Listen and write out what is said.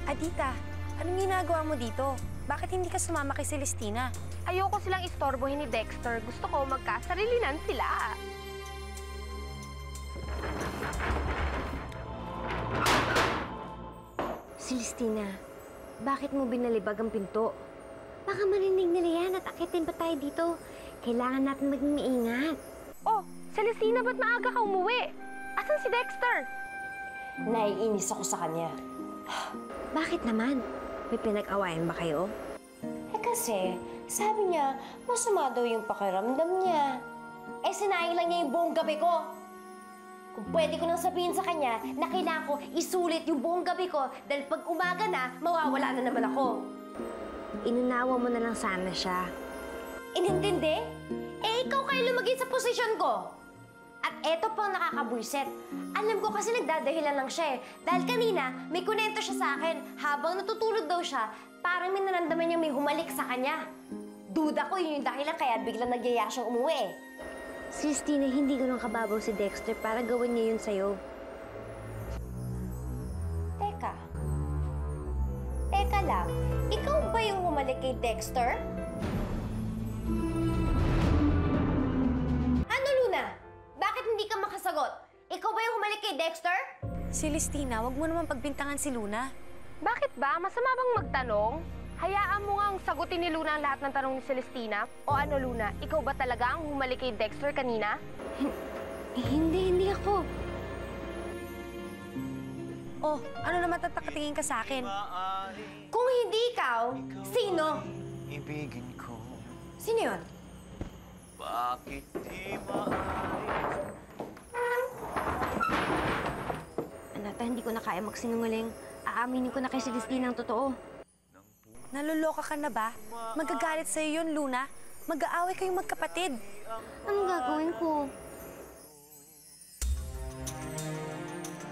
Adita, anong ginagawa mo dito? Bakit hindi ka sumama kay Celestina? Ayoko silang istorbohin ni Dexter. Gusto ko magkasarilinan sila. Celestina, bakit mo binalibag ang pinto? Baka marinig nila yan at akitin pa tayo dito. Kailangan natin maging maingat. Oh, Celestina, ba't maaga ka umuwi? Asan si Dexter? Naiinis ako sa kanya. Bakit naman? May pinag-awayan ba kayo? Kasi, sabi niya, masama daw yung pakiramdam niya. Sinayang lang niya yung buong gabi ko. Kung pwede ko nang sabihin sa kanya na kailangan ko isulit yung buong gabi ko dahil pag umaga na, mawawala na naman ako. Inunawa mo na lang sana siya. Inintindi? Ikaw kayo lumagay sa posisyon ko. At eto pang nakakabwisit. Alam ko kasi nagdadahilan lang siya eh. Dahil kanina, may kunento siya sa akin. Habang natutulog daw siya, parang may naramdaman niya may humalik sa kanya. Duda ko yun yung dahilan kaya biglang nagyaya siyang umuwi eh. Celestina, hindi ganun kababaw si Dexter para gawin niya yun sa'yo. Teka lang, ikaw ba yung humalik kay Dexter? Ano, Luna? Bakit hindi ka makasagot? Ikaw ba yung humalik kay Dexter? Celestina, wag mo naman pagbintangan si Luna. Bakit ba? Masama bang magtanong? Hayaan mo ngang sagutin ni Luna ang lahat ng tanong ni Celestina. O ano, Luna? Ikaw ba talaga ang humalik kay Dexter kanina? Hindi ako. Oh, ano naman tatakatingin ka sa akin? Kung hindi ikaw, sino? Ibigin ko. Sino yun? Bakit di maaari? Anata, hindi ko na kaya magsinungaling. Aaminin ko na kay Celestina ang totoo. Naluloka ka na ba? Magagalit sa'yo yun, Luna. Mag-aaway kayong magkapatid. Anong gagawin ko?